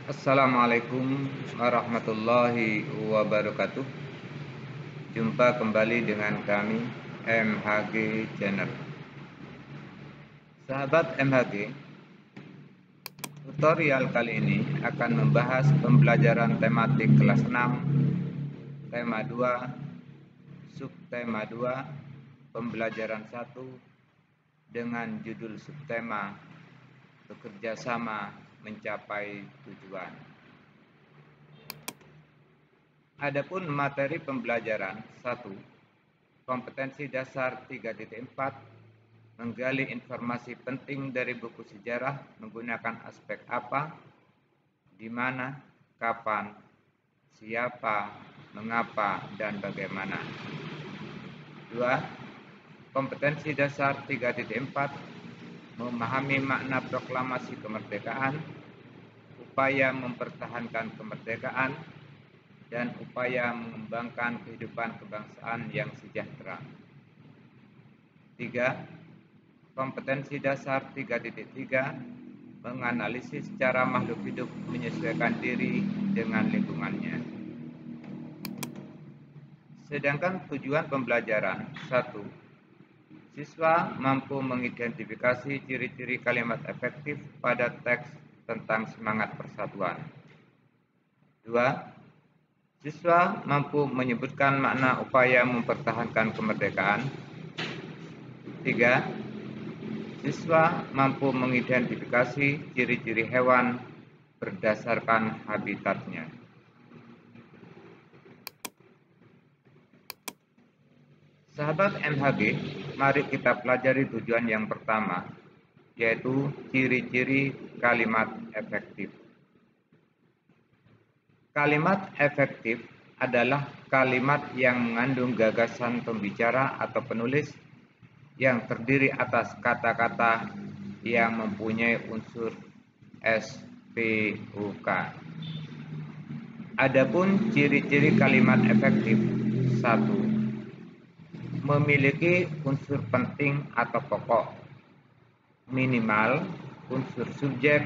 Assalamualaikum warahmatullahi wabarakatuh. Jumpa kembali dengan kami MHG Channel. Sahabat MHG, tutorial kali ini akan membahas pembelajaran tematik kelas 6, tema 2, subtema 2, pembelajaran 1 dengan judul subtema bekerja sama mencapai tujuan. Adapun materi pembelajaran 1, kompetensi dasar 3.4, menggali informasi penting dari buku sejarah menggunakan aspek apa, di mana, kapan, siapa, mengapa, dan bagaimana. 2, kompetensi dasar 3.4, memahami makna proklamasi kemerdekaan, upaya mempertahankan kemerdekaan, dan upaya mengembangkan kehidupan kebangsaan yang sejahtera. 3, kompetensi dasar 3.3, menganalisis cara makhluk hidup menyesuaikan diri dengan lingkungannya. Sedangkan tujuan pembelajaran 1, siswa mampu mengidentifikasi ciri-ciri kalimat efektif pada teks tentang semangat persatuan. 2, siswa mampu menyebutkan makna upaya mempertahankan kemerdekaan. 3, siswa mampu mengidentifikasi ciri-ciri hewan berdasarkan habitatnya. Sahabat MHG, mari kita pelajari tujuan yang pertama, yaitu ciri-ciri kalimat efektif. Kalimat efektif adalah kalimat yang mengandung gagasan pembicara atau penulis yang terdiri atas kata-kata yang mempunyai unsur SPOK. Adapun ciri-ciri kalimat efektif 1, memiliki unsur penting atau pokok, minimal unsur subjek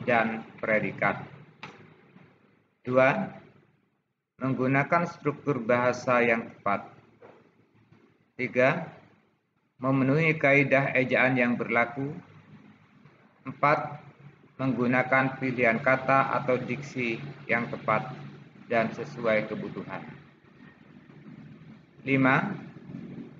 dan predikat. 2, menggunakan struktur bahasa yang tepat. 3, memenuhi kaidah ejaan yang berlaku. 4, menggunakan pilihan kata atau diksi yang tepat dan sesuai kebutuhan. 5,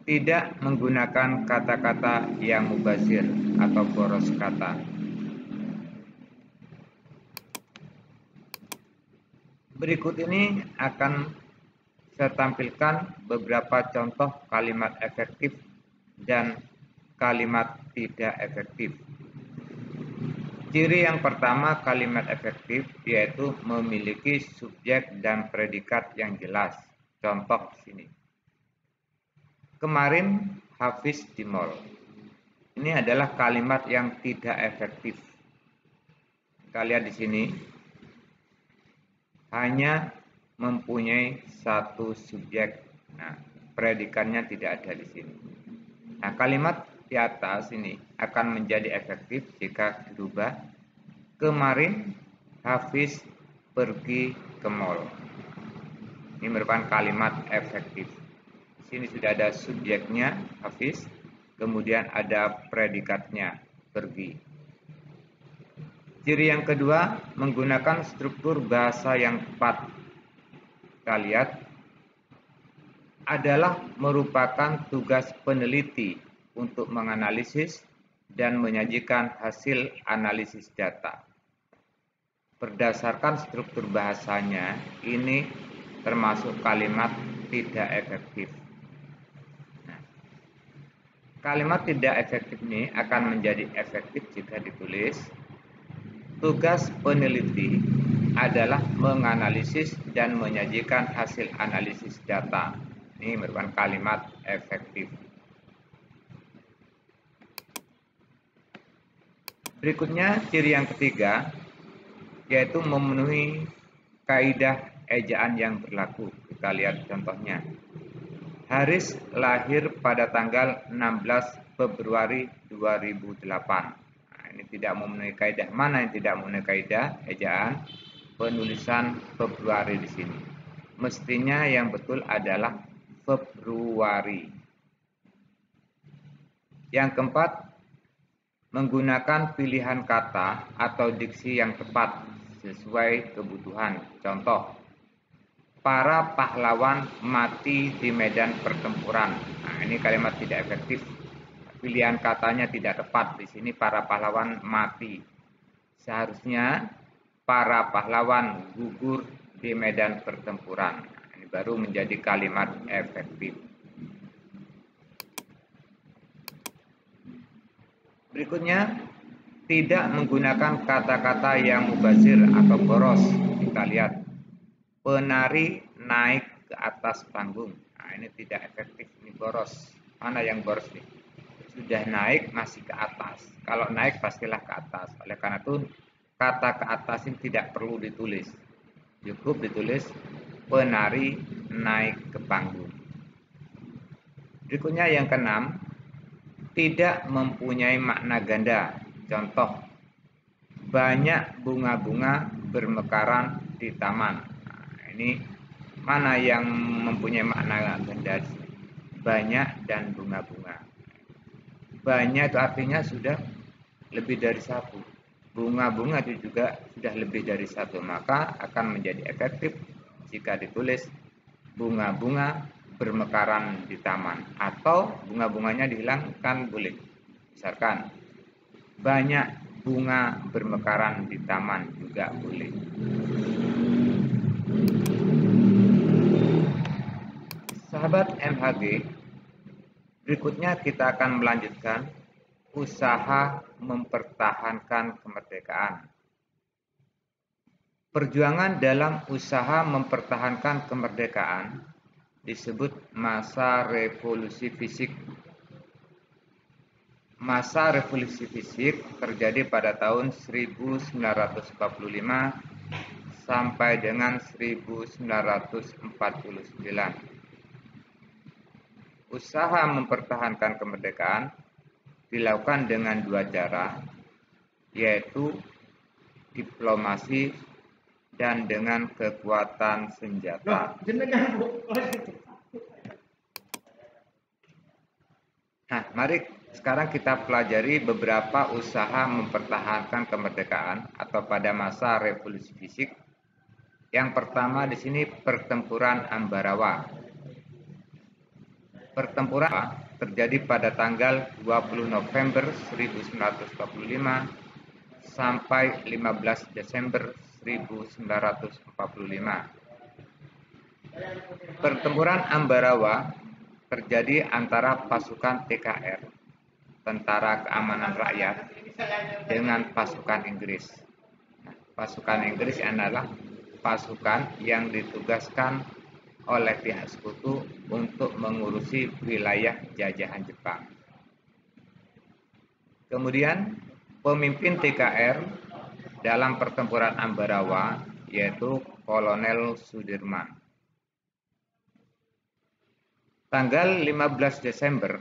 tidak menggunakan kata-kata yang mubazir atau boros kata. Berikut ini akan saya tampilkan beberapa contoh kalimat efektif dan kalimat tidak efektif. Ciri yang pertama kalimat efektif yaitu memiliki subjek dan predikat yang jelas. Contoh di sini. Kemarin Hafiz di mall. Ini adalah kalimat yang tidak efektif. Kita lihat di sini. Hanya mempunyai satu subjek. Nah, predikatnya tidak ada di sini. Nah, kalimat di atas ini akan menjadi efektif jika dirubah. Kemarin Hafiz pergi ke mall. Ini merupakan kalimat efektif. Di sini sudah ada subjeknya Hafiz, kemudian ada predikatnya pergi. Ciri yang kedua, menggunakan struktur bahasa yang tepat. Kita lihat, adalah merupakan tugas peneliti untuk menganalisis dan menyajikan hasil analisis data. Berdasarkan struktur bahasanya, ini termasuk kalimat tidak efektif. Nah, kalimat tidak efektif ini akan menjadi efektif jika ditulis, tugas peneliti adalah menganalisis dan menyajikan hasil analisis data. Ini merupakan kalimat efektif. Berikutnya ciri yang ketiga yaitu memenuhi kaidah ejaan yang berlaku. Kita lihat contohnya. Haris lahir pada tanggal 16 Februari 2008. Nah, ini tidak memenuhi kaidah, mana yang tidak memenuhi kaidah ejaan penulisan Februari di sini. Mestinya yang betul adalah Februari. Yang keempat, menggunakan pilihan kata atau diksi yang tepat sesuai kebutuhan. Contoh, para pahlawan mati di medan pertempuran. Nah, ini kalimat tidak efektif. Pilihan katanya tidak tepat. Di sini para pahlawan mati. Seharusnya para pahlawan gugur di medan pertempuran. Nah, ini baru menjadi kalimat efektif. Berikutnya, tidak menggunakan kata-kata yang mubazir atau boros. Kita lihat, penari naik ke atas panggung. Nah, ini tidak efektif, ini boros. Mana yang boros nih? Sudah naik masih ke atas. Kalau naik pastilah ke atas. Oleh karena itu kata ke atas ini tidak perlu ditulis. Cukup ditulis penari naik ke panggung. Berikutnya yang keenam, tidak mempunyai makna ganda. Contoh, banyak bunga-bunga bermekaran di taman. Nah, ini mana yang mempunyai makna ganda? Banyak dan bunga-bunga. Banyak itu artinya sudah lebih dari satu. Bunga-bunga itu juga sudah lebih dari satu. Maka akan menjadi efektif jika ditulis bunga-bunga bermekaran di taman. Atau bunga-bunganya dihilangkan boleh. Misalkan, banyak bunga bermekaran di taman juga boleh. Sahabat MHG, berikutnya kita akan melanjutkan usaha mempertahankan kemerdekaan. Perjuangan dalam usaha mempertahankan kemerdekaan disebut masa revolusi fisik. Masa revolusi fisik terjadi pada tahun 1945 sampai dengan 1949. Usaha mempertahankan kemerdekaan dilakukan dengan dua cara, yaitu diplomasi dan dengan kekuatan senjata. Nah, mari sekarang kita pelajari beberapa usaha mempertahankan kemerdekaan atau pada masa revolusi fisik. Yang pertama di sini pertempuran Ambarawa. Pertempuran terjadi pada tanggal 20 November 1945 sampai 15 Desember 1945. Pertempuran Ambarawa terjadi antara pasukan TKR, Tentara Keamanan Rakyat, dengan pasukan Inggris. Pasukan Inggris adalah pasukan yang ditugaskan oleh pihak sekutu untuk mengurusi wilayah jajahan Jepang. Kemudian pemimpin TKR dalam pertempuran Ambarawa yaitu Kolonel Sudirman. Tanggal 15 Desember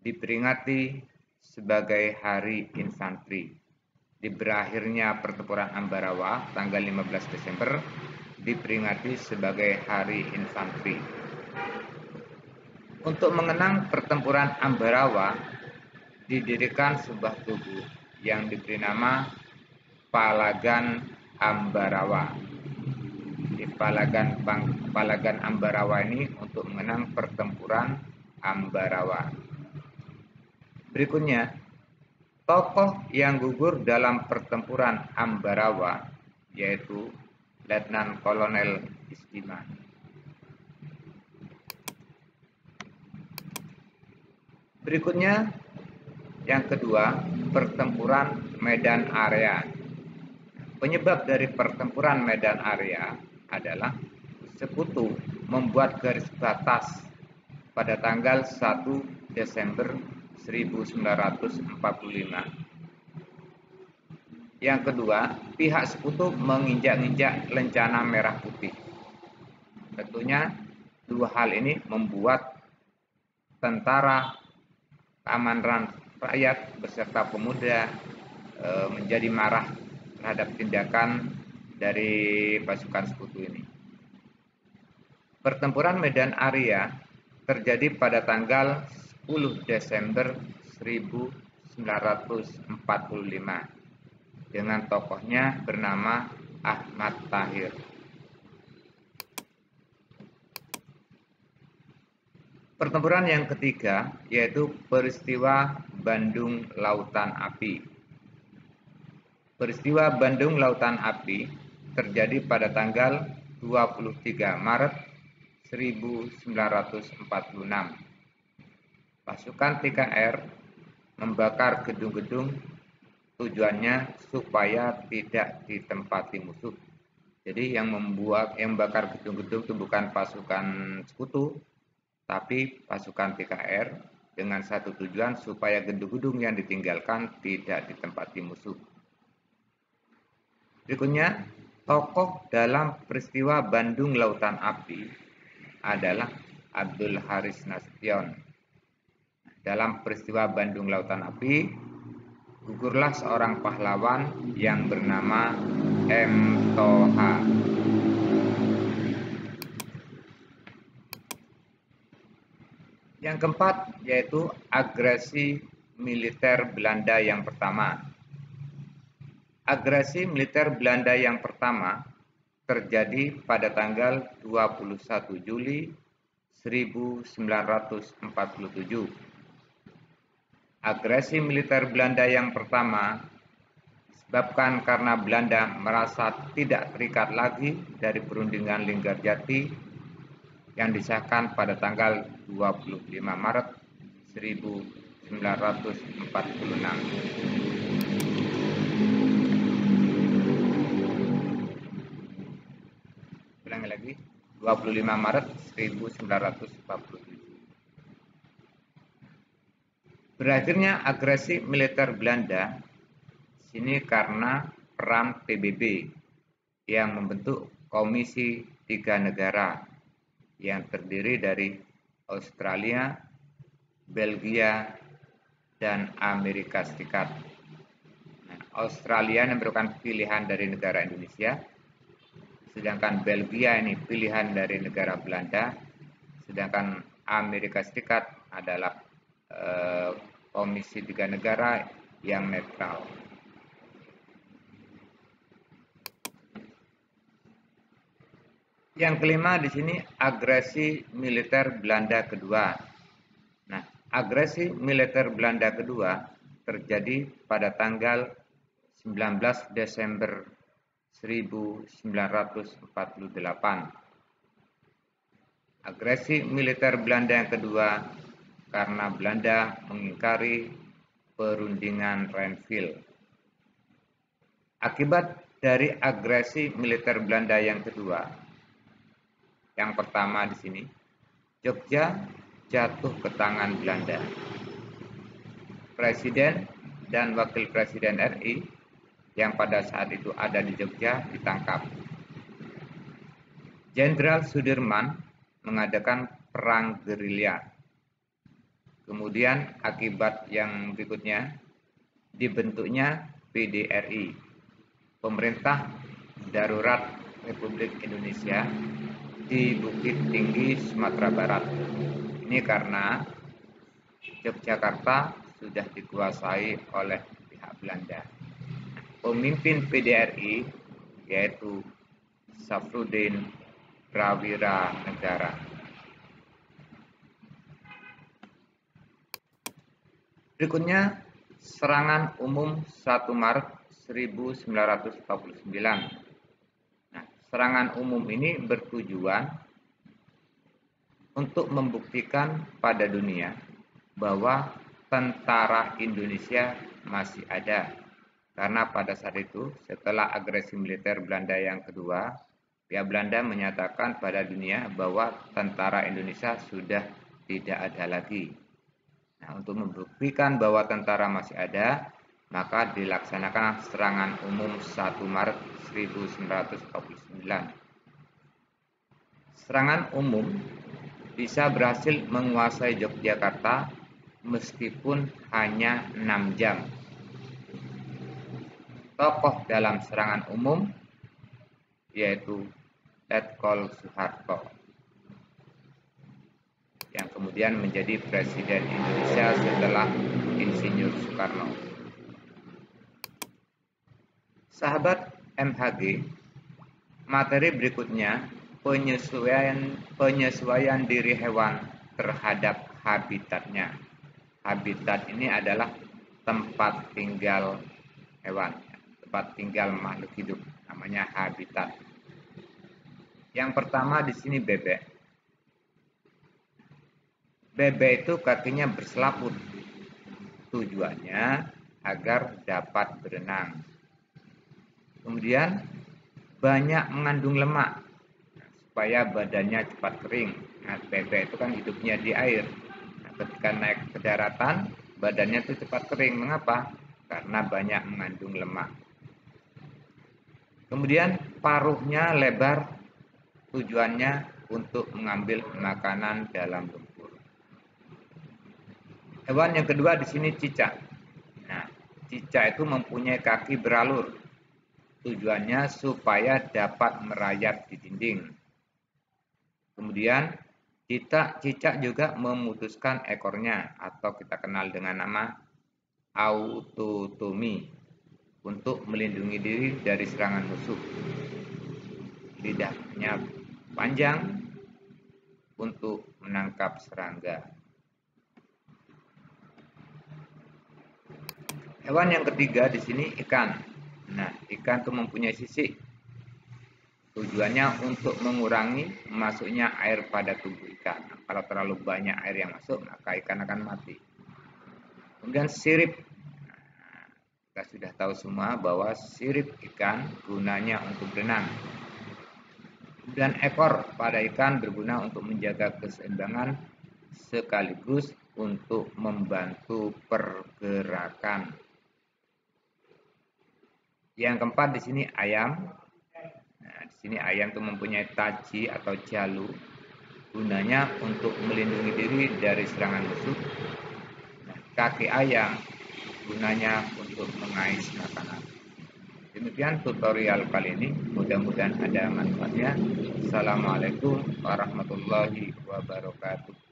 diperingati sebagai Hari Infanteri. Di berakhirnya pertempuran Ambarawa tanggal 15 Desember diperingati sebagai Hari Infanteri. Untuk mengenang pertempuran Ambarawa didirikan sebuah tugu yang diberi nama Palagan Ambarawa. Di Palagan Ambarawa ini untuk mengenang pertempuran Ambarawa. Berikutnya, tokoh yang gugur dalam pertempuran Ambarawa yaitu Letnan Kolonel Istiman. Berikutnya, yang kedua, pertempuran Medan Area. Penyebab dari pertempuran Medan Area adalah Sekutu membuat garis batas pada tanggal 1 Desember 1945. Yang kedua, pihak sekutu menginjak-injak lencana merah putih. Tentunya dua hal ini membuat Tentara rakyat beserta pemuda menjadi marah terhadap tindakan dari pasukan sekutu ini. Pertempuran Medan Area terjadi pada tanggal 10 Desember 1945 dengan tokohnya bernama Ahmad Tahir. Pertempuran yang ketiga yaitu peristiwa Bandung Lautan Api. Peristiwa Bandung Lautan Api terjadi pada tanggal 23 Maret 1946. Pasukan TKR membakar gedung-gedung, tujuannya supaya tidak ditempati musuh. Jadi yang membakar gedung-gedung itu bukan pasukan sekutu, tapi pasukan TKR dengan satu tujuan supaya gedung-gedung yang ditinggalkan tidak ditempati musuh. Berikutnya, tokoh dalam peristiwa Bandung Lautan Api adalah Abdul Haris Nasution. Dalam peristiwa Bandung Lautan Api, gugurlah seorang pahlawan yang bernama M. Toha. Yang keempat yaitu agresi militer Belanda yang pertama. Agresi militer Belanda yang pertama terjadi pada tanggal 21 Juli 1947. Agresi militer Belanda yang pertama disebabkan karena Belanda merasa tidak terikat lagi dari perundingan Linggarjati yang disahkan pada tanggal 25 Maret 1946. Ulangi lagi, 25 Maret 1947. Berakhirnya agresi militer Belanda sini karena peran PBB yang membentuk Komisi 3 Negara yang terdiri dari Australia, Belgia, dan Amerika Serikat. Australia yang merupakan pilihan dari negara Indonesia, sedangkan Belgia ini pilihan dari negara Belanda, sedangkan Amerika Serikat adalah Komisi 3 Negara yang netral. Yang kelima di sini agresi militer Belanda kedua. Nah, agresi militer Belanda kedua terjadi pada tanggal 19 Desember 1948. Agresi militer Belanda yang kedua karena Belanda mengingkari perundingan Rhinefeld. Akibat dari agresi militer Belanda yang kedua, yang pertama di sini, Jogja jatuh ke tangan Belanda. Presiden dan Wakil Presiden RI yang pada saat itu ada di Jogja ditangkap. Jenderal Sudirman mengadakan perang gerilya. Kemudian akibat yang berikutnya dibentuknya PDRI, Pemerintah Darurat Republik Indonesia di Bukit Tinggi, Sumatera Barat. Ini karena Yogyakarta sudah dikuasai oleh pihak Belanda. Pemimpin PDRI yaitu Safruddin Prawira Negara. Berikutnya serangan umum 1 Maret 1949. Nah, serangan umum ini bertujuan untuk membuktikan pada dunia bahwa tentara Indonesia masih ada. Karena pada saat itu setelah agresi militer Belanda yang kedua, pihak Belanda menyatakan pada dunia bahwa tentara Indonesia sudah tidak ada lagi. Nah, untuk membuktikan bahwa tentara masih ada, maka dilaksanakan serangan umum 1 Maret 1949. Serangan umum bisa berhasil menguasai Yogyakarta meskipun hanya 6 jam. Tokoh dalam serangan umum yaitu Letkol Soeharto yang kemudian menjadi Presiden Indonesia setelah Insinyur Soekarno. Sahabat MHG, materi berikutnya penyesuaian diri hewan terhadap habitatnya. Habitat ini adalah tempat tinggal hewan, tempat tinggal makhluk hidup, namanya habitat. Yang pertama di sini bebek. Bebek itu kakinya berselaput. Tujuannya agar dapat berenang. Kemudian banyak mengandung lemak supaya badannya cepat kering. Nah, bebek itu kan hidupnya di air. Nah, ketika naik ke daratan, badannya itu cepat kering. Mengapa? Karena banyak mengandung lemak. Kemudian paruhnya lebar, tujuannya untuk mengambil makanan dalam lumpur. Hewan yang kedua di sini cicak. Nah, cicak itu mempunyai kaki beralur. Tujuannya supaya dapat merayap di dinding. Kemudian cicak juga memutuskan ekornya atau kita kenal dengan nama autotomi untuk melindungi diri dari serangan musuh. Lidahnya panjang untuk menangkap serangga. Hewan yang ketiga di sini ikan. Nah, ikan itu mempunyai sisik. Tujuannya untuk mengurangi masuknya air pada tubuh ikan. Nah, kalau terlalu banyak air yang masuk, maka ikan akan mati. Kemudian sirip. Kita sudah tahu semua bahwa sirip ikan gunanya untuk berenang. Dan ekor pada ikan berguna untuk menjaga keseimbangan sekaligus untuk membantu pergerakan. Yang keempat di sini ayam. Nah, di sini ayam itu mempunyai taji atau jalu. Gunanya untuk melindungi diri dari serangan musuh. Nah, kaki ayam gunanya untuk mengais makanan. Demikian tutorial kali ini, mudah-mudahan ada manfaatnya. Assalamualaikum warahmatullahi wabarakatuh.